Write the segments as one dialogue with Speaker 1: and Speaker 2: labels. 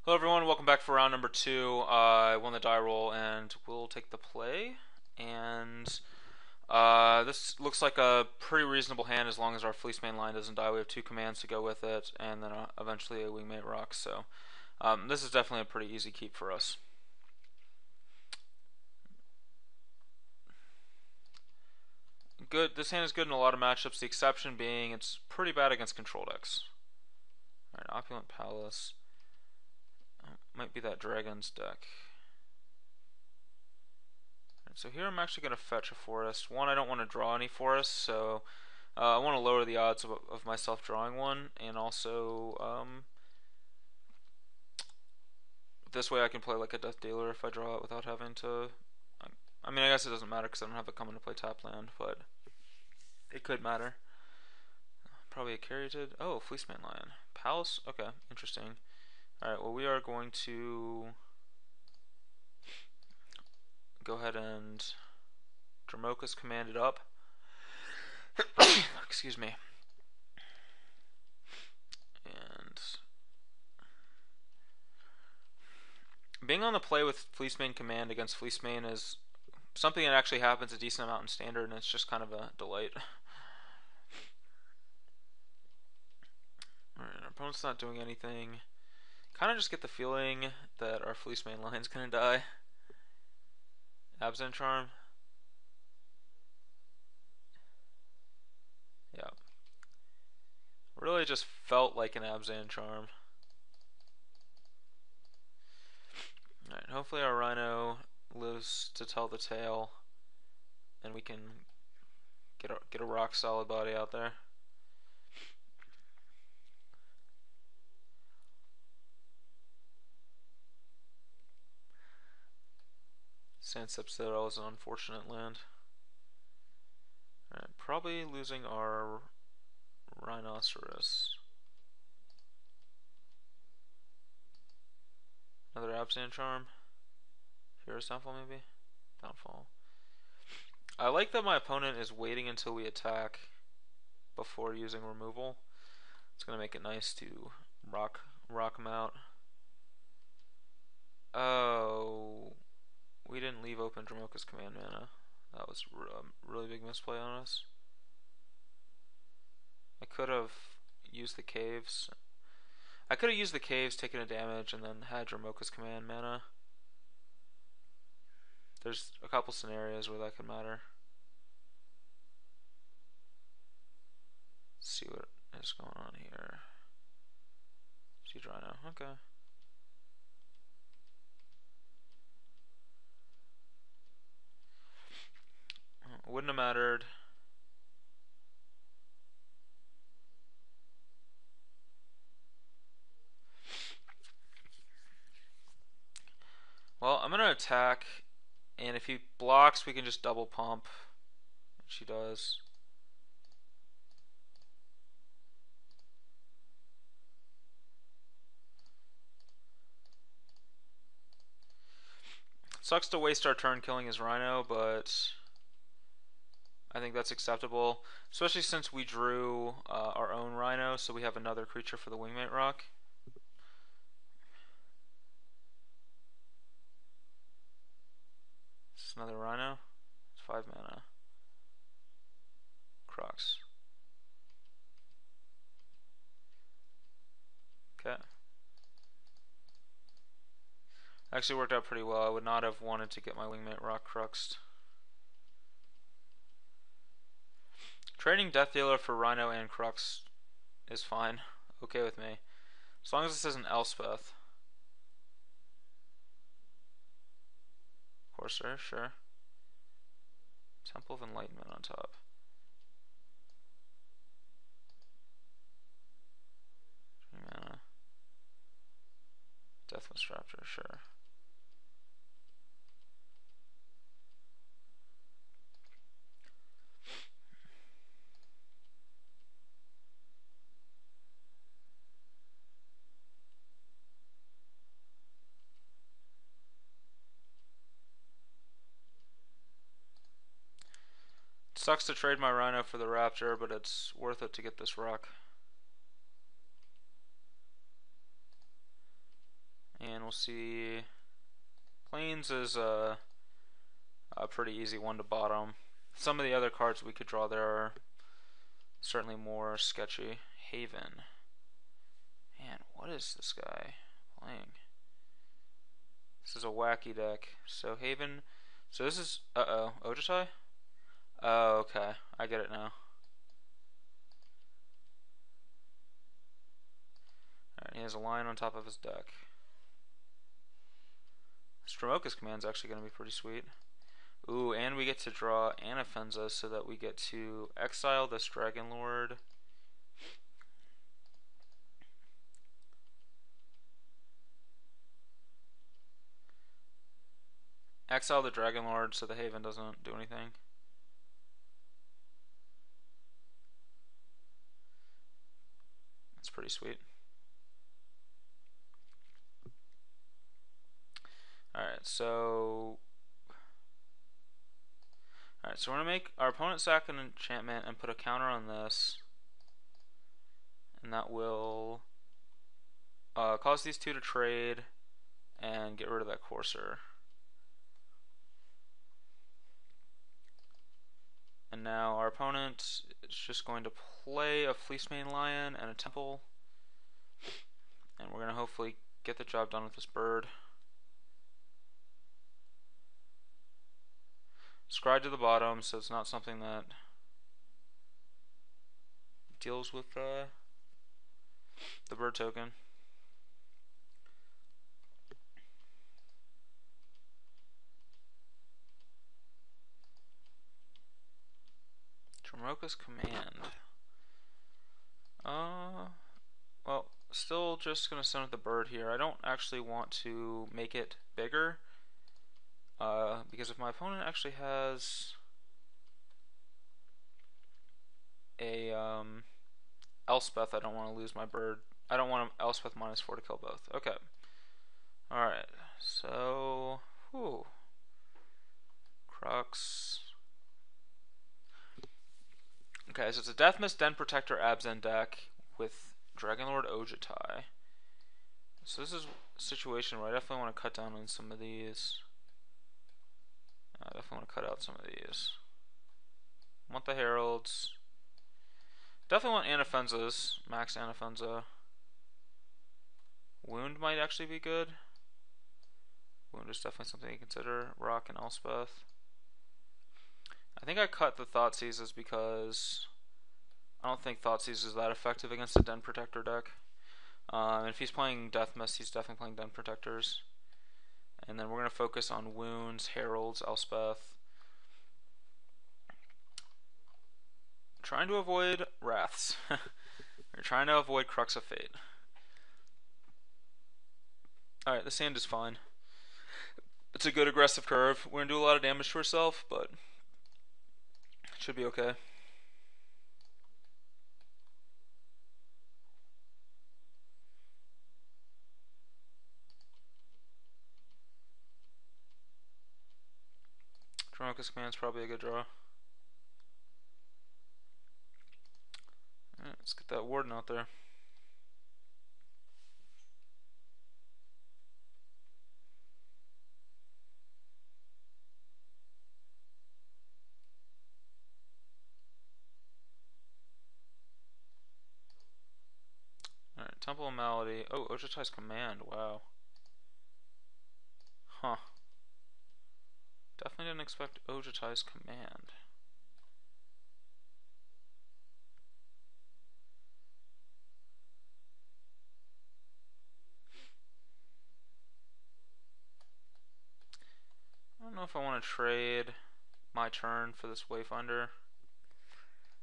Speaker 1: Hello everyone, welcome back for round number 2. I won the die roll and we'll take the play. And this looks like a pretty reasonable hand as long as our Fleecemane line doesn't die. We have 2 commands to go with it, and then eventually a Wingmate Rock. So this is definitely a pretty easy keep for us. Good. This hand is good in a lot of matchups. The exception being it's pretty bad against control decks. All right, Opulent Palace. Might be that Dragon's deck. So here I'm actually going to fetch a forest. One, I don't want to draw any forests, so I want to lower the odds of myself drawing one, and also this way I can play like a Death Dealer if I draw it without having to. I mean, I guess it doesn't matter because I don't have it coming to play tap land, but it could matter. Probably a Caryatid. Oh, Fleecemane Lion. Palace? Okay, interesting. Alright, well, we are going to go ahead and Dromoka's commanded up. Excuse me. And being on the play with Fleecemane command against Fleecemane is something that actually happens a decent amount in standard, and it's just kind of a delight. Alright, our opponent's not doing anything. Kind of just get the feeling that our Fleecemane line's gonna die. Absent Charm. Yeah. Really just felt like an Abzan Charm. Alright, hopefully our Rhino lives to tell the tale and we can get a rock solid body out there. Sand Citadel is an unfortunate land. Alright, probably losing our Rhinoceros. Another Absent Charm. Hero's Downfall maybe? Downfall. I like that my opponent is waiting until we attack before using removal. It's gonna make it nice to rock him out. Oh, we didn't leave open Dromoka's command mana. That was a really big misplay on us. I could have used the caves. I could have used the caves, taken a damage, and then had Dromoka's command mana. There's a couple scenarios where that could matter. Let's see what is going on here. Siege Rhino, okay. Wouldn't have mattered. Well, I'm gonna attack, and if he blocks, we can just double pump, which he does. Sucks to waste our turn killing his Rhino, but I think that's acceptable, especially since we drew our own Rhino, so we have another creature for the Wingmate Rock. Is this another Rhino? It's 5 mana. Crocs. Okay. Actually worked out pretty well. I would not have wanted to get my Wingmate Rock cruxed. Trading Death Dealer for Rhino and Crux is fine. Okay with me. As long as this isn't Elspeth. Corsair, sure. Temple of Enlightenment on top. Mana. Deathless Raptor, sure. Sucks to trade my Rhino for the Raptor, but it's worth it to get this rock. And we'll see. Plains is a pretty easy one to bottom. Some of the other cards we could draw there are certainly more sketchy. Haven. Man, what is this guy playing? This is a wacky deck. So Haven. So this is Ojutai? Oh, okay. I get it now. Alright, he has a line on top of his deck. Stramoka's command is actually going to be pretty sweet. Ooh, and we get to draw Anafenza so that we get to exile this Dragon Lord. Exile the Dragon Lord so the Haven doesn't do anything. That's pretty sweet. Alright, so we're gonna make our opponent sack an enchantment and put a counter on this, and that will cause these two to trade and get rid of that Courser. And now our opponent is just going to play a Fleecemane Lion and a Temple, and we're gonna hopefully get the job done with this bird. Scribe to the bottom, so it's not something that deals with the bird token. Dromoka's command. Well, still just gonna send with the bird here. I don't actually want to make it bigger. Because if my opponent actually has a Elspeth, I don't want to lose my bird. I don't want Elspeth -4 to kill both. Okay. Alright, so Crux. Okay, so it's a Deathmist Den Protector Abzan deck with Dragonlord Ojutai. So this is a situation where I definitely want to cut down on some of these. I definitely want to cut out some of these. Want the Heralds. Definitely want Anafenzas. Max Anafenza. Wound might actually be good. Wound is definitely something to consider. Rock and Elspeth. I think I cut the Thoughtseizes because I don't think Thoughtseize is that effective against a Den Protector deck. If he's playing Deathmist, he's definitely playing Den Protectors. And then we're going to focus on Wounds, Heralds, Elspeth. Trying to avoid Wraths. We're trying to avoid Crux of Fate. Alright, this hand is fine. It's a good aggressive curve. We're going to do a lot of damage to ourselves, but it should be okay. Dromoka's command is probably a good draw. Alright, let's get that Warden out there. Alright, Temple of Malady. Oh, Ojutai's command. Wow. Huh. Definitely didn't expect Ojutai's command. I don't know if I want to trade my turn for this Wayfinder.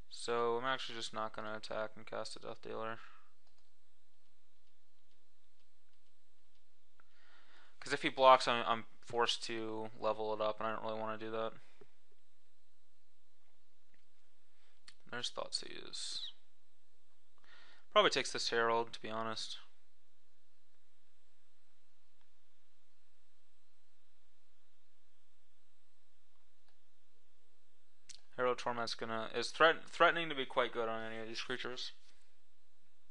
Speaker 1: So I'm actually just not going to attack and cast a Death Dealer. Because if he blocks, I'm forced to level it up, and I don't really want to do that. There's Thoughtseize. Probably takes this Herald, to be honest. Herald Torment's is threatening to be quite good on any of these creatures.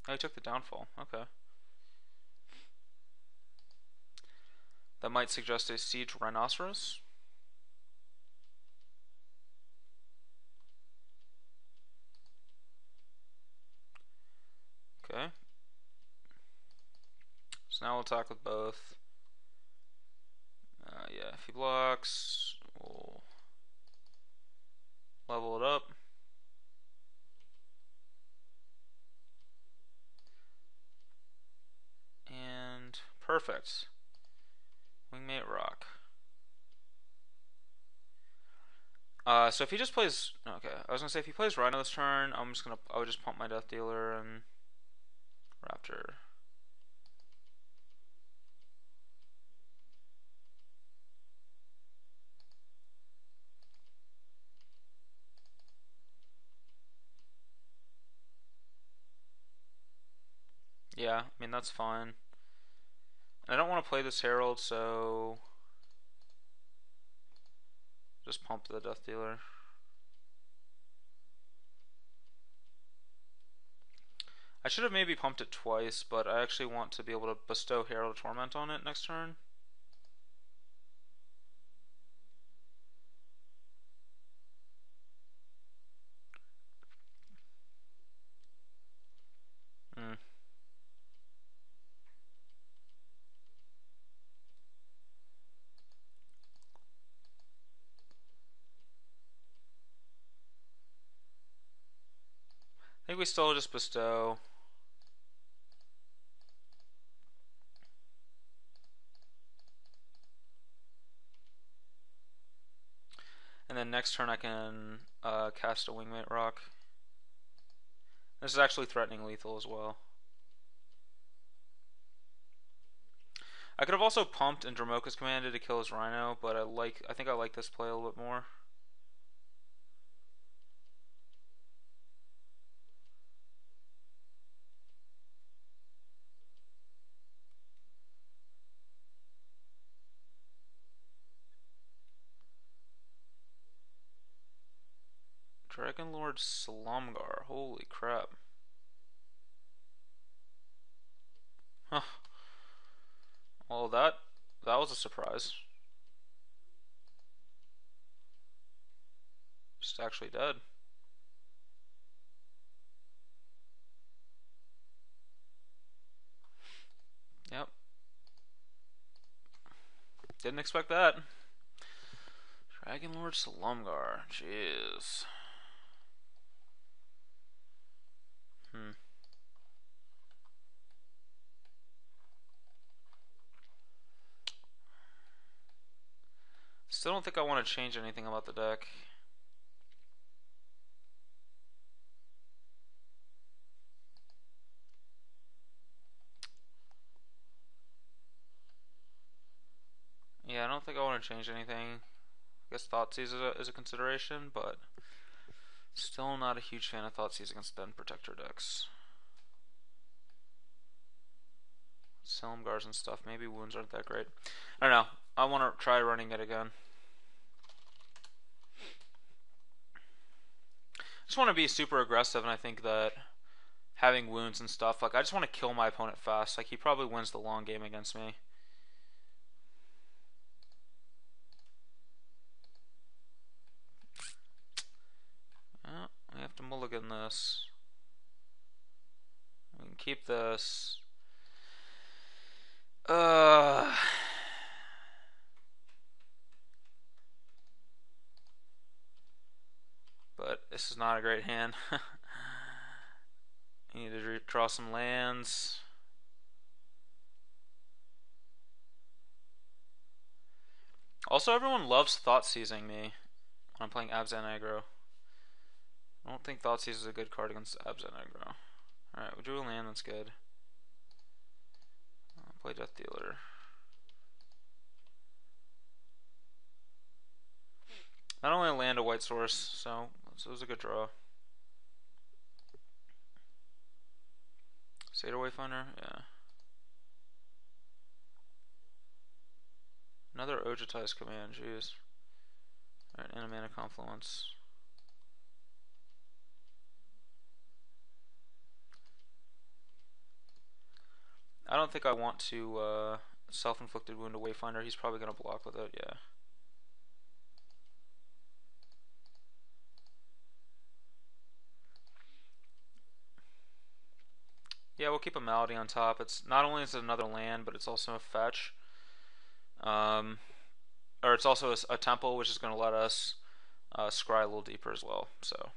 Speaker 1: Oh, he took the Downfall. Okay. That might suggest a siege rhinoceros. Okay. So now we'll attack with both. Yeah, if he blocks, we'll level it up. And perfect. Wingmate rock. So if he just plays, okay, I was gonna say if he plays Rhino this turn, I would just pump my Death Dealer and Raptor. Yeah, I mean that's fine. I don't want to play this Herald, so just pump the Death Dealer. I should have maybe pumped it twice, but I actually want to be able to bestow Herald of Torment on it next turn. Hmm. I think we still just bestow. And then next turn I can cast a Wingmate Rock. This is actually threatening lethal as well. I could have also pumped and Dramoka's commanded to kill his Rhino, but I think I like this play a little bit more. Dragon Lord Slumgar, holy crap. Huh. Well, that was a surprise. Just actually dead. Yep. Didn't expect that. Dragon Lord Slumgar, jeez. Still don't think I want to change anything about the deck. Yeah, I don't think I want to change anything. I guess Thoughtseize is a consideration, but still not a huge fan of Thoughtseize against Den Protector decks. Silumgars and stuff, maybe wounds aren't that great. I don't know. I want to try running it again. I just want to be super aggressive, and I think that having wounds and stuff, like I just want to kill my opponent fast. Like he probably wins the long game against me. Oh, we have to mulligan this. We can keep this. But this is not a great hand. You need to draw some lands. Also, everyone loves Thoughtseizing me when I'm playing Abzan aggro. I don't think Thoughtseize is a good card against Abzan aggro. Alright, we drew a land, that's good. I'll play Death Dealer. Not only a land, a white source, so it was a good draw. Seder Wayfinder, yeah. Another Ojutai's command, jeez. Alright, and a Mana Confluence. I don't think I want to Self-inflicted wound to Wayfinder. He's probably gonna block with it. Yeah. Yeah, we'll keep a Malady on top. It's not only is it another land, but it's also a fetch. Or it's also a temple, which is going to let us scry a little deeper as well. So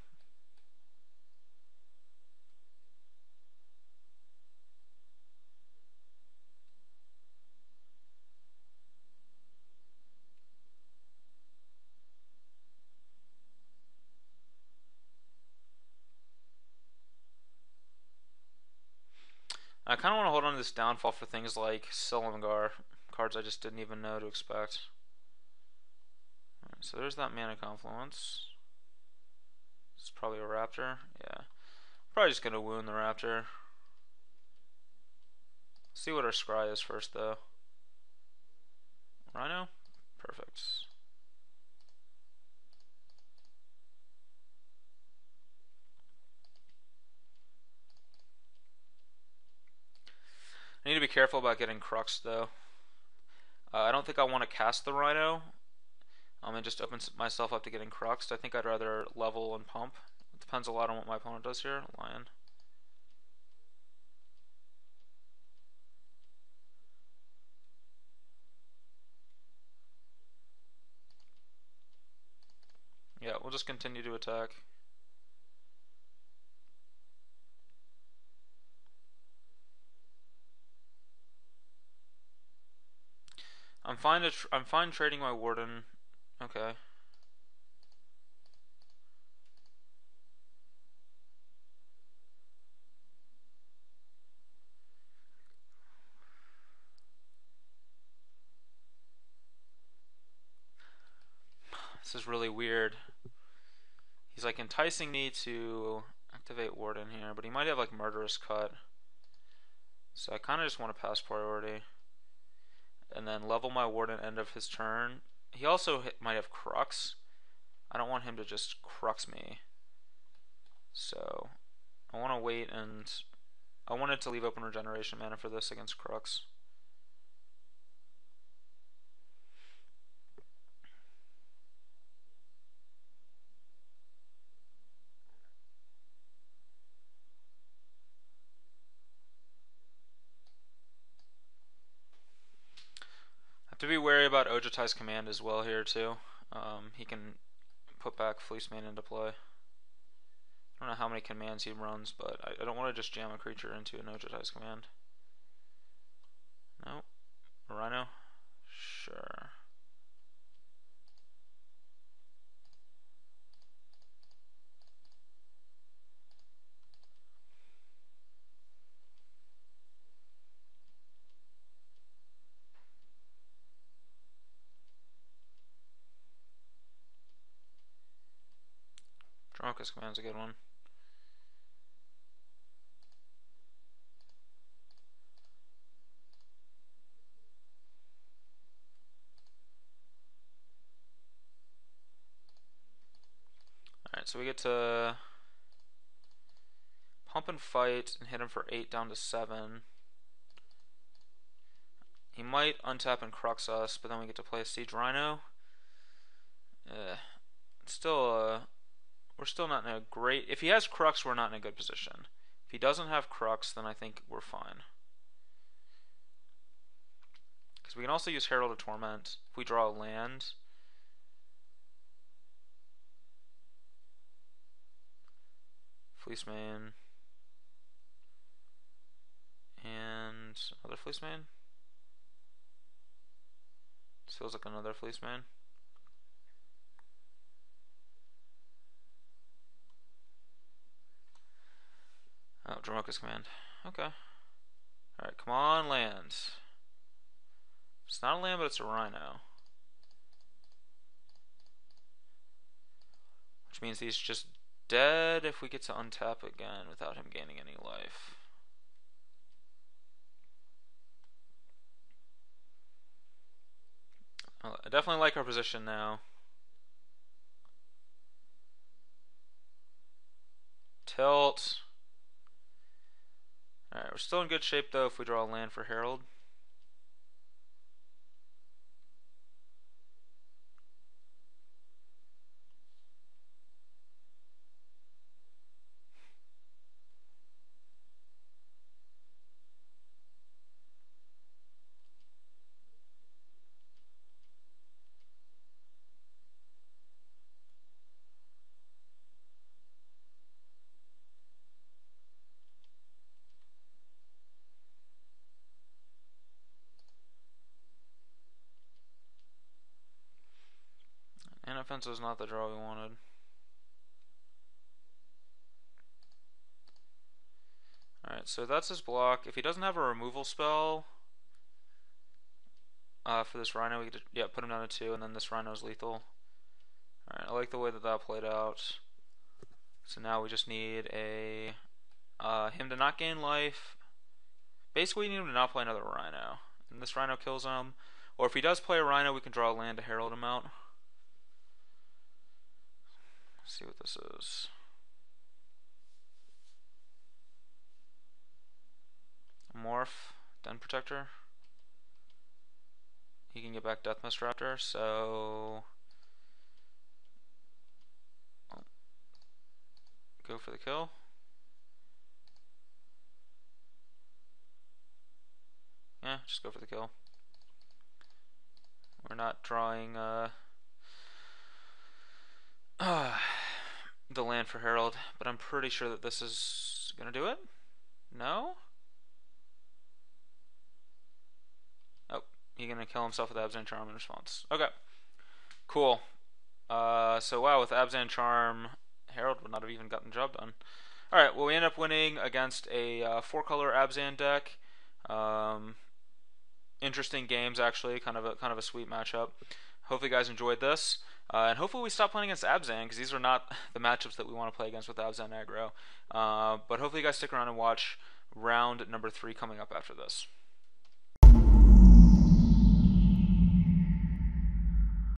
Speaker 1: I kind of want to hold on to this downfall for things like Silumgar, cards I just didn't even know to expect. Alright, so there's that mana confluence. It's probably a Raptor. Yeah. Probably just going to wound the Raptor. See what our scry is first, though. Rhino? Perfect. I need to be careful about getting Crux, though. I don't think I want to cast the Rhino. And just open myself up to getting Cruxed. I think I'd rather level and pump. It depends a lot on what my opponent does here. Lion. Yeah, we'll just continue to attack. I'm fine trading my Warden. Okay. This is really weird. He's like enticing me to activate Warden here, but he might have like Murderous Cut. So I kind of just want to pass priority. And then level my Warden end of his turn. He also might have Crux. I don't want him to just Crux me. So I want to wait, and I wanted to leave open regeneration mana for this against Crux. Have to be wary about Ojutai's command as well here too. He can put back Fleecemane into play. I don't know how many commands he runs, but I don't want to just jam a creature into an Ojutai's command. Nope. A Rhino? Sure. Dronkus command's a good one. Alright, so we get to pump and fight and hit him for 8 down to 7. He might untap and Crux us, but then we get to play a Siege Rhino. It's still we're still not in a great... If he has Crux, we're not in a good position. If he doesn't have Crux, then I think we're fine. Because we can also use Herald of Torment if we draw a land. Fleecemane. And another Fleecemane. This feels like another Fleecemane. Oh, Dromoka's command. Okay. Alright, come on, land. It's not a land, but it's a Rhino. Which means he's just dead if we get to untap again without him gaining any life. I definitely like our position now. Tilt. Alright, we're still in good shape though if we draw a land for Herald. defense is not the draw we wanted. Alright, so that's his block. If he doesn't have a removal spell for this Rhino, we could put him down to 2, and then this Rhino's lethal. Alright, I like the way that that played out. So now we just need him to not gain life. Basically, we need him to not play another Rhino. And this Rhino kills him. Or if he does play a Rhino, we can draw a land to herald him out. Let's see what this is. Morph, Den Protector. He can get back Death Mist Raptor, so go for the kill. Yeah, just go for the kill. We're not drawing the land for Herald, but I'm pretty sure that this is gonna do it. No? Oh, he's gonna kill himself with Abzan Charm in response. Okay, cool. So wow, with Abzan Charm, Herald would not have even gotten the job done. Alright, well we end up winning against a 4-color Abzan deck. Interesting games, actually, kind of a sweet matchup. Hopefully you guys enjoyed this, and hopefully we stop playing against Abzan, because these are not the matchups that we want to play against with Abzan aggro. But hopefully you guys stick around and watch round number 3 coming up after this.